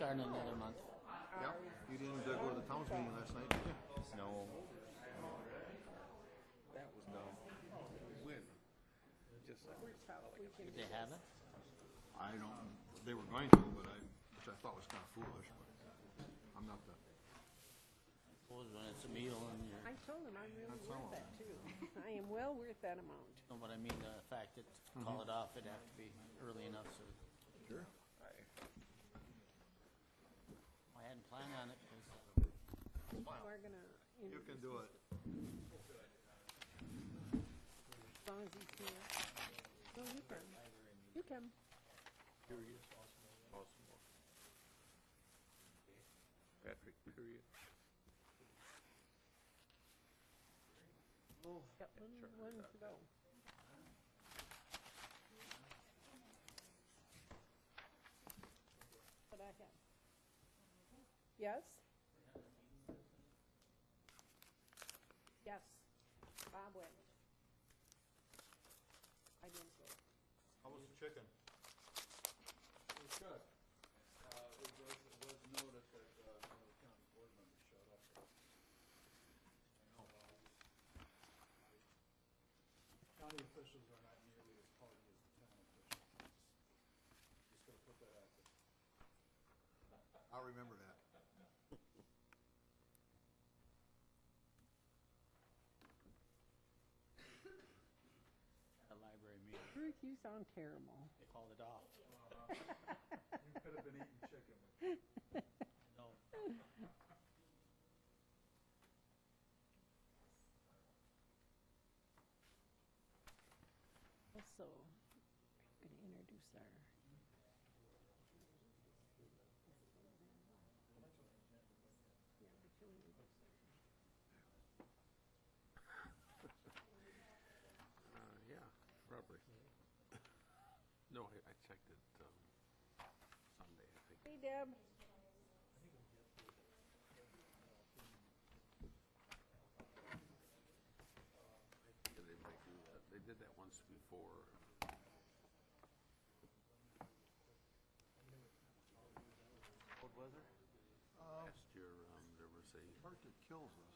Starting another month. Yep. You didn't go to the Towns meeting last night, did you? No. That was dumb. When? Just Did they have it? I don't. They were going to, but which I thought was kind of foolish. But I'm not the. Suppose when it's a meal and you're. I told him I'm really That's worth all. that too. I am well worth that amount. No, but I mean the fact that to call it off, it'd have to be early enough. So Sure. I hadn't planned on it because You are gonna. You can do it. As long as he's here. No, you can. You can. period. Awesome. Patrick, period. Got one to go. What I have. Yes? Yes. Bob went. I didn't go. How was the chicken? It was good. It was noticed that some of the county board members showed up. County officials are not nearly as party as the town officials. Just gonna put that out there. I'll remember that. a library meeting, Ruth, you sound terrible. they called it off. You could have been eating chicken. No. Also, I'm going to introduce our. Yeah, probably. No, I checked it Sunday, I think. Hey, Deb. Yeah, they might do that. They did that once before. Cold weather? Last year, there was a Part that kills us.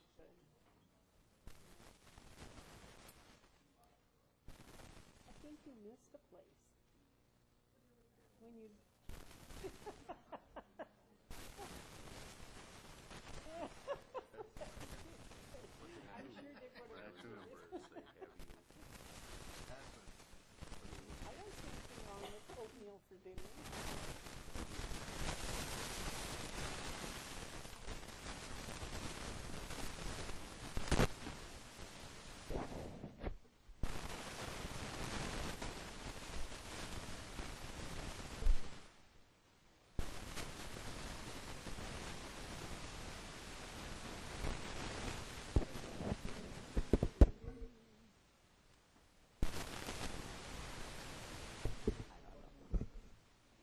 I think you missed a place. When you. I'm sure they put it. last number, say, have you, I don't see anything wrong with oatmeal for dinner.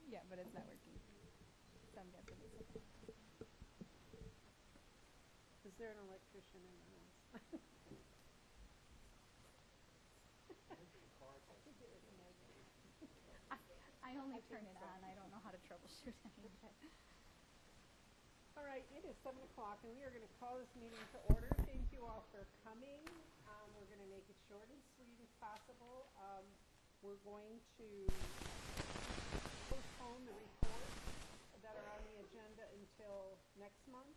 Yeah, but it's not working. So I'm guessing it's okay. Is there an electrician in the house? I only turn it on. I don't know how to troubleshoot any of it. All right, it is 7 o'clock, and we are going to call this meeting to order. Thank you all for coming. We're going to make it short and sweet as possible. We're going to postpone the reports that are on the agenda until next month.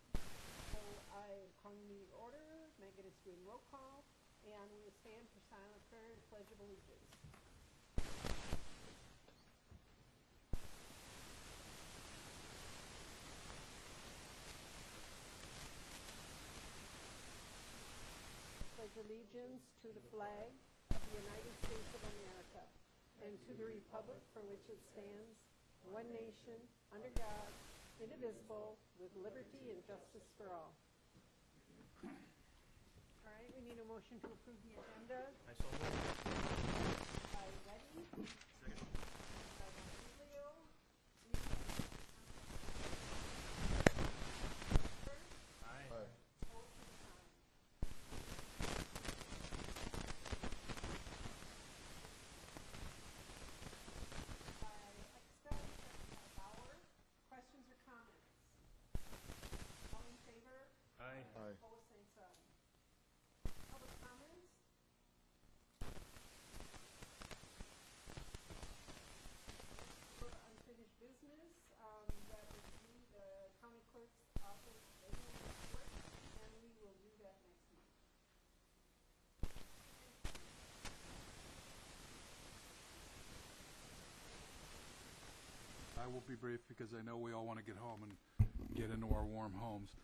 So I call the meeting to order. Megan is doing roll call, and we will stand for silent prayer and pledge of allegiance. Pledge allegiance to the flag of the United States of America and to the republic for which it stands, one nation, under God, indivisible, with liberty and justice for all. All right, we need a motion to approve the agenda. I saw that. By Reddy. Second. By Montilio. Aye. By Exton, Bauer. Questions or comments? Aye. Opposed, same sign. Public comments? For unfinished business, that would be the county clerk's office annual report, and we will do that next month. I will be brief because I know we all want to get home and get into our warm homes.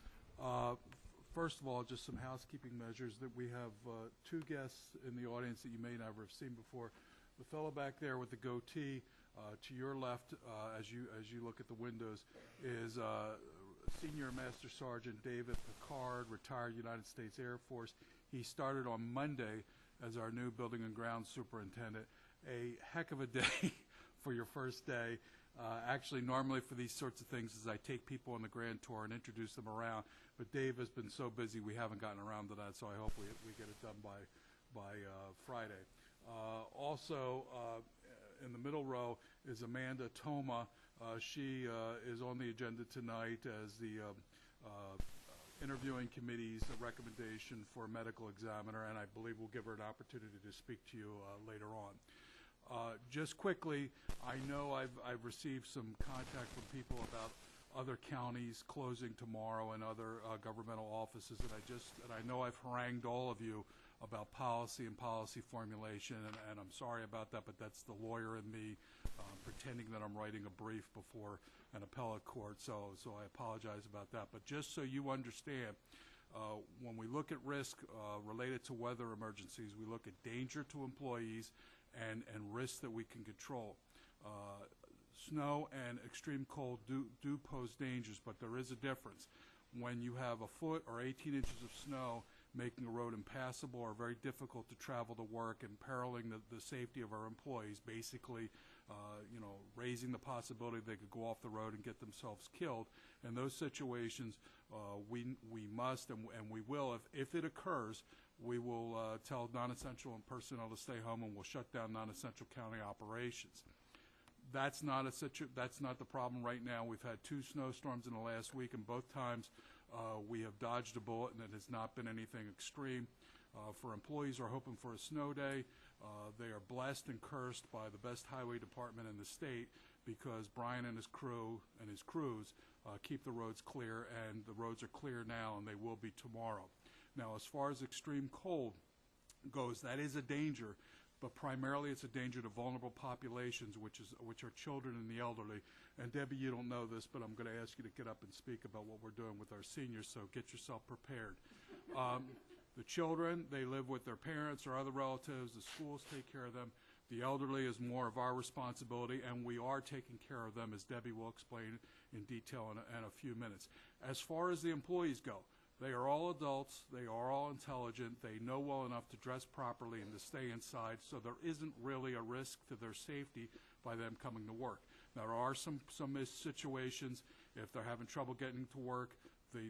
First of all, just some housekeeping measures that we have two guests in the audience that you may never have seen before. The fellow back there with the goatee to your left, as you look at the windows, is Senior Master Sergeant David Picard, retired United States Air Force. He started on Monday as our new Building and Grounds Superintendent. A heck of a day for your first day. Actually, normally for these sorts of things is I take people on the grand tour and introduce them around, but Dave has been so busy we haven't gotten around to that, so I hope we get it done by Friday. Also, in the middle row is Amanda Toma. She is on the agenda tonight as the interviewing committee's recommendation for a medical examiner, and I believe we'll give her an opportunity to speak to you later on. Just quickly, I know I've received some contact from people about other counties closing tomorrow and other governmental offices, and I know I've harangued all of you about policy and policy formulation, and I'm sorry about that, but that's the lawyer in me pretending that I'm writing a brief before an appellate court, so I apologize about that. But just so you understand, when we look at risk related to weather emergencies, we look at danger to employees and risks that we can control. Snow and extreme cold do pose dangers, but there is a difference. When you have a foot or 18 inches of snow making a road impassable or very difficult to travel to work, imperiling the safety of our employees, basically raising the possibility they could go off the road and get themselves killed. In those situations, we must and we will, if it occurs, we will tell non-essential personnel to stay home, and we'll shut down non-essential county operations. That's not the problem right now. We've had 2 snowstorms in the last week, and both times we have dodged a bullet, and it has not been anything extreme. For employees who are hoping for a snow day, they are blessed and cursed by the best highway department in the state, because Brian and his crews keep the roads clear, and the roads are clear now, and they will be tomorrow. Now, as far as extreme cold goes, that is a danger, but primarily it's a danger to vulnerable populations, which are children and the elderly. And Debbie, you don't know this, but I'm going to ask you to get up and speak about what we're doing with our seniors, so get yourself prepared. The children, they live with their parents or other relatives. The schools take care of them. The elderly is more of our responsibility, and we are taking care of them, as Debbie will explain in detail in a few minutes. As far as the employees go, they are all adults, they are all intelligent, they know well enough to dress properly and to stay inside, so there isn't really a risk to their safety by them coming to work. Now, there are some situations, if they're having trouble getting to work,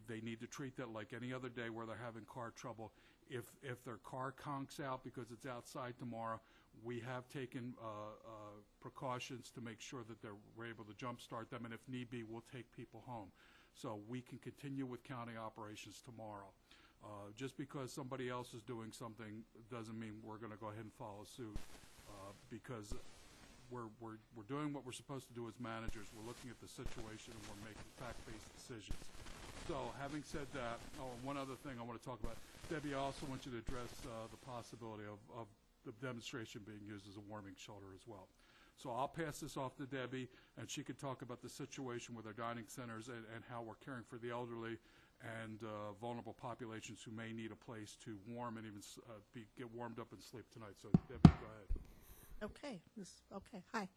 they need to treat that like any other day where they're having car trouble. If their car conks out because it's outside tomorrow, we have taken precautions to make sure that we're able to jumpstart them, and if need be, we'll take people home. So we can continue with county operations tomorrow. Just because somebody else is doing something doesn't mean we're going to go ahead and follow suit, because we're doing what we're supposed to do as managers. We're looking at the situation and we're making fact-based decisions. So having said that, one other thing I want to talk about. Debbie, I also want you to address the possibility of the demonstration being used as a warming shelter as well. So I'll pass this off to Debbie, and she could talk about the situation with our dining centers and how we're caring for the elderly and vulnerable populations who may need a place to warm and even get warmed up and sleep tonight. So Debbie, go ahead. Okay. Hi.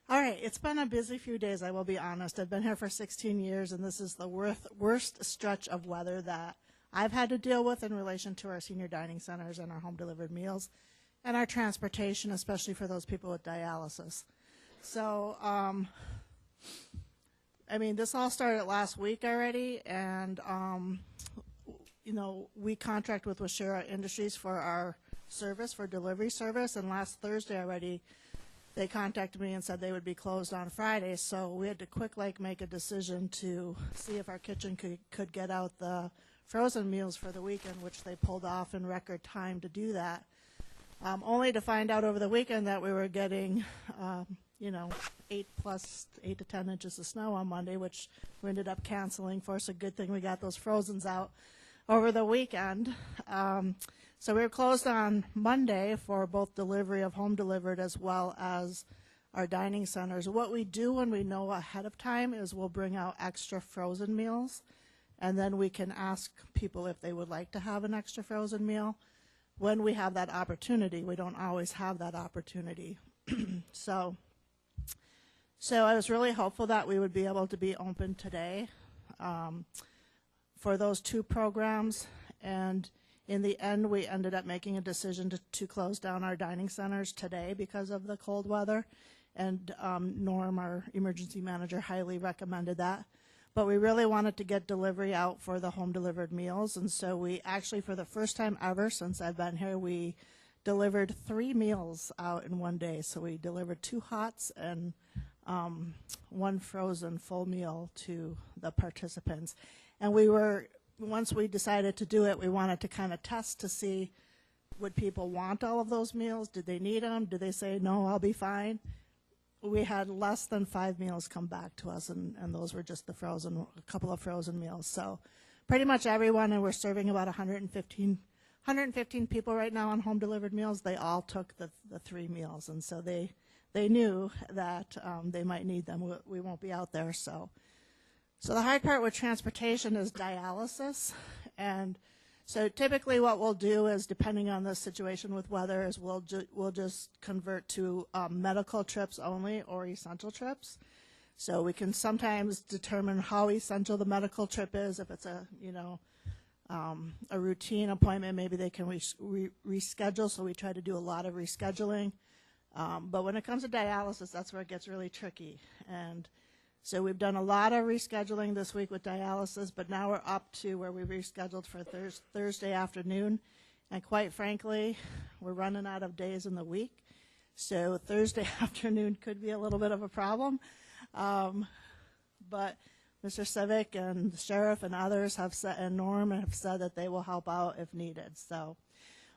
All right. It's been a busy few days, I will be honest. I've been here for 16 years, and this is the worst stretch of weather that I've had to deal with in relation to our senior dining centers and our home-delivered meals and our transportation, especially for those people with dialysis. So, I mean, this all started last week already, and, we contract with Washera Industries for our service, for delivery service, and last Thursday already, they contacted me and said they would be closed on Friday, so we had to make a decision to see if our kitchen could get out the frozen meals for the weekend, which they pulled off in record time to do that, only to find out over the weekend that we were getting, 8 to 10 inches of snow on Monday, which we ended up canceling for. So good thing we got those frozens out over the weekend. So we were closed on Monday for both delivery of home delivered as well as our dining centers. What we do when we know ahead of time is we'll bring out extra frozen meals, and then we can ask people if they would like to have an extra frozen meal when we have that opportunity. We don't always have that opportunity. So I was really hopeful that we would be able to be open today for those two programs, and in the end, we ended up making a decision to close down our dining centers today because of the cold weather, and Norm, our emergency manager, highly recommended that. But we really wanted to get delivery out for the home-delivered meals, and so we actually, for the first time ever since I've been here, we delivered 3 meals out in one day. So we delivered 2 hots and 1 frozen full meal to the participants. And once we decided to do it, we wanted to kind of test to see, would people want all of those meals? Did they need them? Did they say, no, I'll be fine? We had less than 5 meals come back to us, and those were just a couple of frozen meals. So pretty much everyone, and we're serving about 115 people right now on home-delivered meals. They all took the 3 meals, and so they knew that they might need them. We won't be out there, so the hard part with transportation is dialysis. And so typically what we'll do is, depending on the situation with weather, is we'll just convert to medical trips only or essential trips. So we can sometimes determine how essential the medical trip is. If it's a routine appointment, maybe they can reschedule. So we try to do a lot of rescheduling. But when it comes to dialysis, that's where it gets really tricky. And so we've done a lot of rescheduling this week with dialysis, but now we're up to where we rescheduled for Thursday afternoon. And quite frankly, we're running out of days in the week. So Thursday afternoon could be a little bit of a problem. But Mr. Civic and the sheriff and others and Norm have said that they will help out if needed. So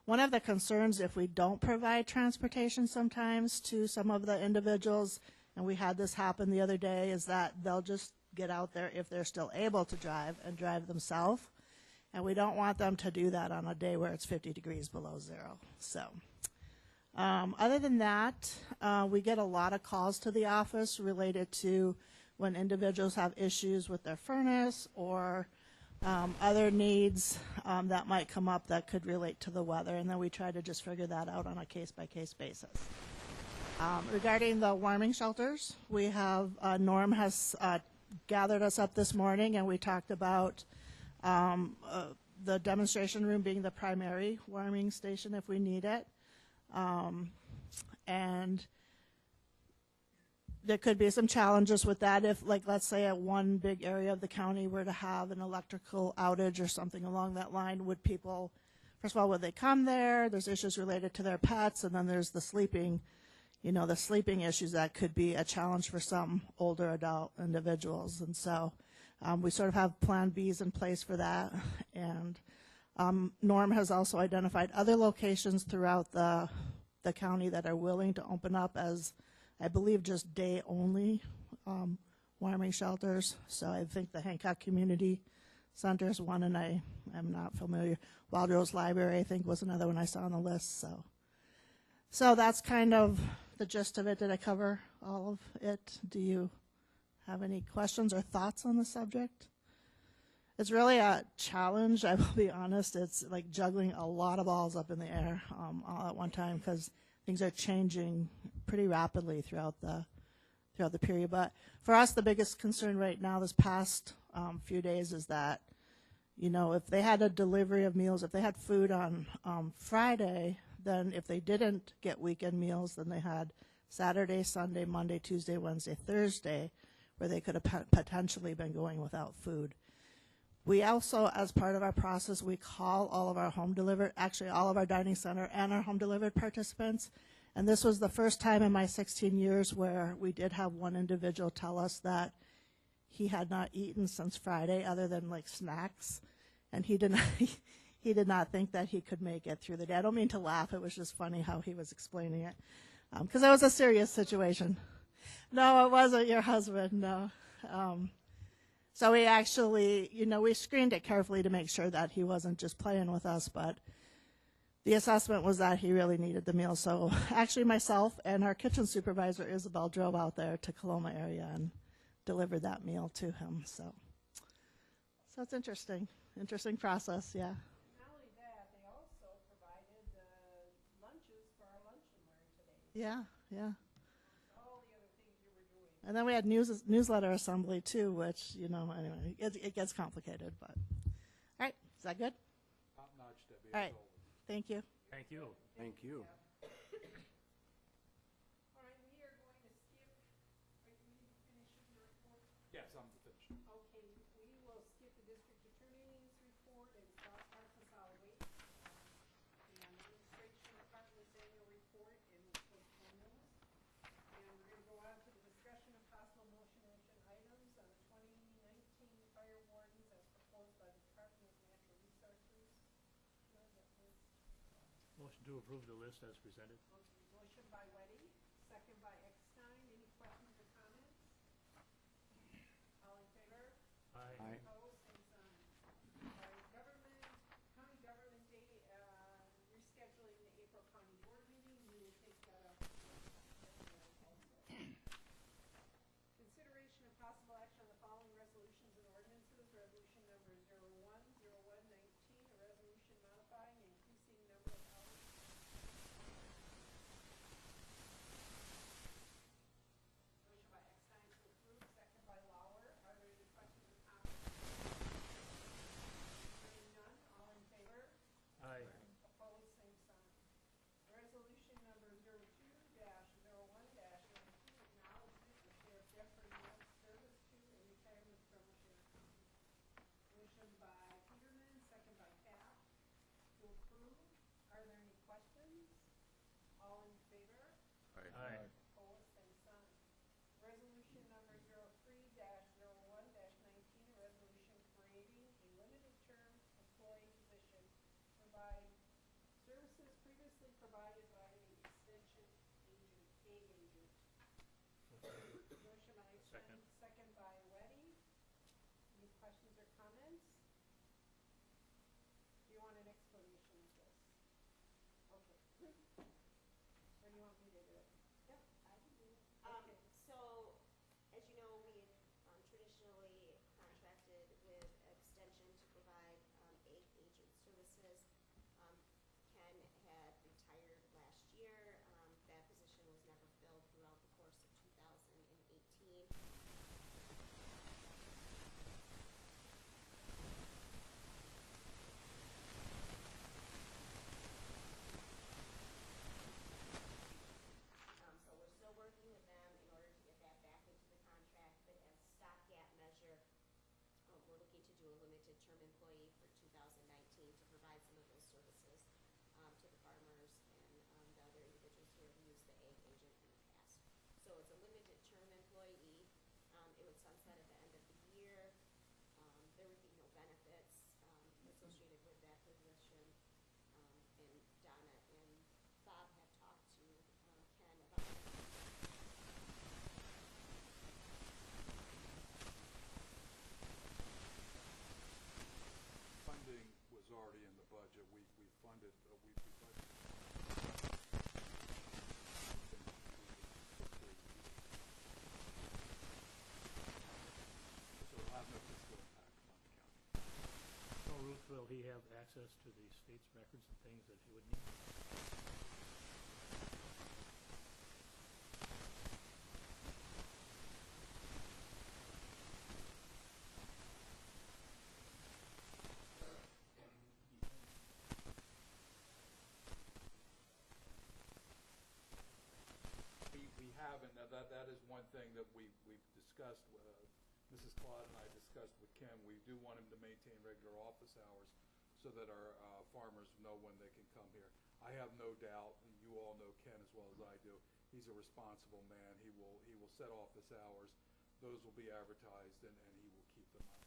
one of the concerns, if we don't provide transportation sometimes to some of the individuals, and we had this happen the other day, is that they'll just get out there if they're still able to drive and drive themselves. And we don't want them to do that on a day where it's 50 degrees below zero. So other than that, we get a lot of calls to the office related to when individuals have issues with their furnace or other needs that might come up that could relate to the weather. And then we try to just figure that out on a case-by-case basis. Regarding the warming shelters, we have, Norm has gathered us up this morning, and we talked about the demonstration room being the primary warming station if we need it. And there could be some challenges with that if, like, let's say at one big area of the county were to have an electrical outage or something along that line. Would people, first of all, would they come there? There's issues related to their pets, and then there's the sleeping issues that could be a challenge for some older adult individuals. And so we sort of have plan Bs in place for that. And Norm has also identified other locations throughout the county that are willing to open up as, I believe, just day-only warming shelters. So I think the Hancock Community Center is one, and I am not familiar. Wild Rose Library, I think, was another one I saw on the list. So that's kind of the gist of it. Did I cover all of it? Do you have any questions or thoughts on the subject? It's really a challenge, I will be honest. It's like juggling a lot of balls up in the air all at one time because things are changing pretty rapidly throughout the period. But for us, the biggest concern right now this past few days is that, if they had a delivery of meals, if they had food on Friday, then if they didn't get weekend meals, then they had Saturday, Sunday, Monday, Tuesday, Wednesday, Thursday, where they could have potentially been going without food. We also, as part of our process, we call all of our all of our dining center and our home delivered participants. And this was the first time in my 16 years where we did have one individual tell us that he had not eaten since Friday other than like snacks. and he did not he did not think that he could make it through the day. I don't mean to laugh. It was just funny how he was explaining it, because it was a serious situation. No, it wasn't your husband. No. So we actually, we screened it carefully to make sure that he wasn't just playing with us, but the assessment was that he really needed the meal. So actually myself and our kitchen supervisor, Isabel, drove out there to Coloma area and delivered that meal to him. So it's interesting process, yeah. Not only that, they also provided lunches for our lunch and learn today. Yeah. All the other things you were doing. And then we had newsletter assembly too, which, anyway, it gets complicated, but. All right, is that good? Top notch, Debbie. All right, thank you. Thank you. Thank you. All right, we are going to skip, are you finishing your report? Yes, I'm finished. Okay, we will skip the district attorney's report and start with solid waste. The administration department's annual report and postpone those. And we're going to go on to the discussion of possible motion items on the 2019 fire wardens as proposed by the Department of Natural Resources. Motion to approve the list as presented. Motion by Weddy, second by Eckstein. Any questions or comments? All in favor? Aye. Opposed, same sign. County Government Day, rescheduling the April County Board meeting, we will take that up. Consideration of possible action on the following resolutions and ordinances. Resolution number 01/01/19, a resolution modifying and increasing number of hours. Motion by Eckstein to approve, second by Lauer. Are there any questions or comments? Hearing none, all in favor? Aye. Opposed, same sign. Resolution number 02-01-19, acknowledgement of Sheriff Jeffrey Young's service to and retirement from the Sheriff County. Motion by Peterman, second by Cap, to approve. Are there any questions? All in favor? Aye. Opposed, same sign. Resolution number 03-01-19, a resolution creating a limited term employee position to provide services previously provided by the extension agent, ag agent. Motion by Eckstein, second by Weddy. Any questions or comments? Do you want an explanation of this? Okay. Or do you want me to do it? Yep, I can do it. Okay. So, as you know, we had traditionally contracted with Extension to provide ag agent services. Ken had retired last year. That position was never filled throughout the course of 2018. So we're still working with them in order to get that back into the contract, but as a stopgap measure, we're looking to do a limited term employee for 2019 to provide some of those services to the farmers and the other individuals who have used the ag agent in the past. So it's a limited term employee. It would sunset at the end of the year. There would be no benefits associated with that position. And Donna and Bob have talked to Ken about Funding was already in the budget. We funded, we budgeted. So it'll have no fiscal impact on the county. So Ruth, will he have access to the state's records and things that he would need? We have, and that is one thing that we've discussed, Mrs. Claude and I discussed with Ken. We do want him to maintain regular office hours so that our farmers know when they can come here. I have no doubt, and you all know Ken as well as I do, he's a responsible man. He will set office hours. Those will be advertised, and he will keep them up.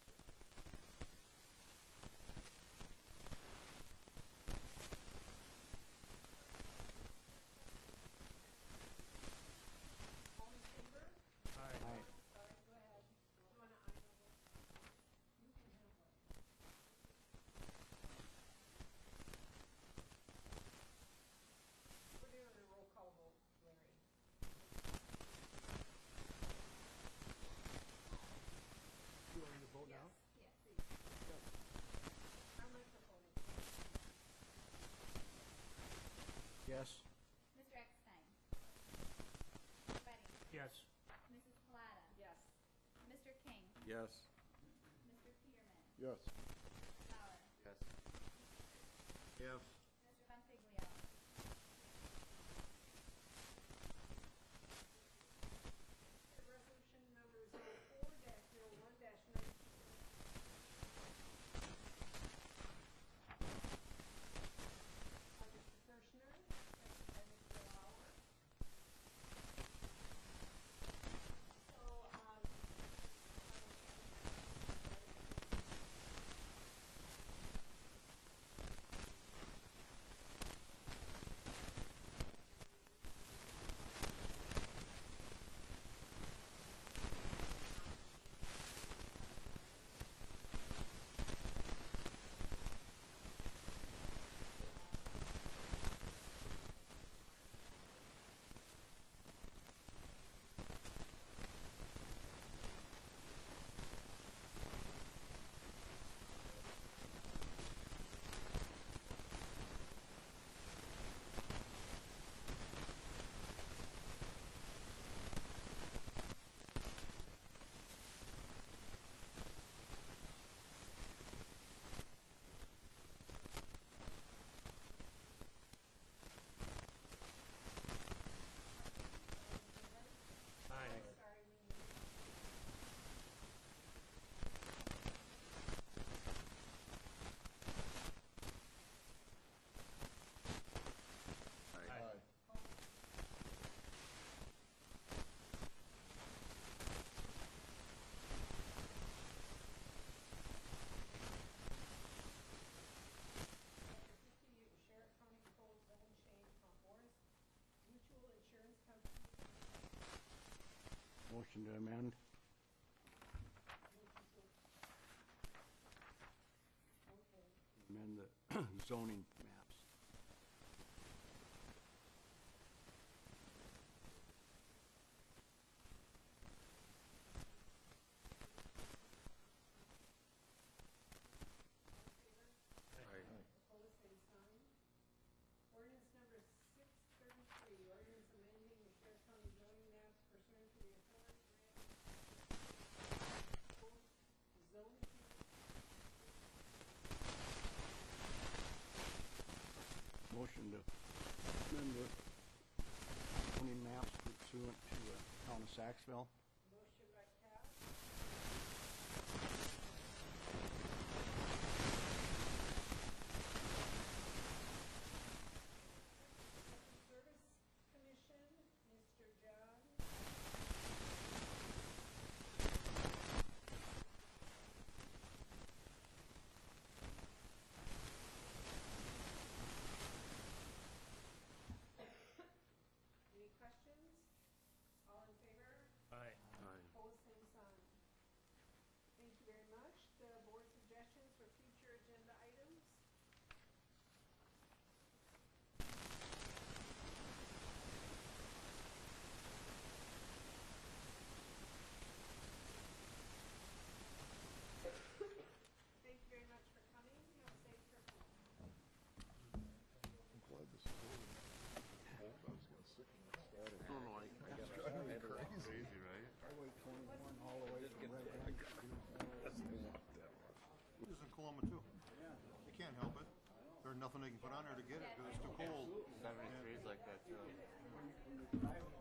Yes. Mr. Eckstein. Mr. Betting. Yes. Mrs. Palata. Yes. Mr. King. Yes. Mr. Peterman. Yes. Mr. Bauer. Yes. Yes. Mr. Bonfiglio. Resolution number 04-01-19. By Mr. Kirschner, second by Mr. Lauer. So, Aye. sorry, we Aye. Sheriff County Proposed Zone Change from Morris Mutual Insurance Company. Motion to amend. Okay. Amend the zoning maps. Opposed, same sign. Ordinance number 633, ordinance amending the Sheriff County zoning maps pursuant to the authority granted zone Motion to amend the zoning maps pursuant to the town of Saxville. motion by Cap. Service Commission, Mr. John. Any questions? All in favor? Aye. Aye. Opposed, same sign. Thank you very much. The board suggestions for future agenda items? Thank you very much for coming. Have a safe trip home. I'm glad this is over. I was gonna sick and start it. No, no, I got it. Driving me crazy, right? Highway 21 all the way from Red Bank to This is in Coloma too. They can't help it. There's nothing they can put on there to get it because it's too cold. 73 is like that too. Driving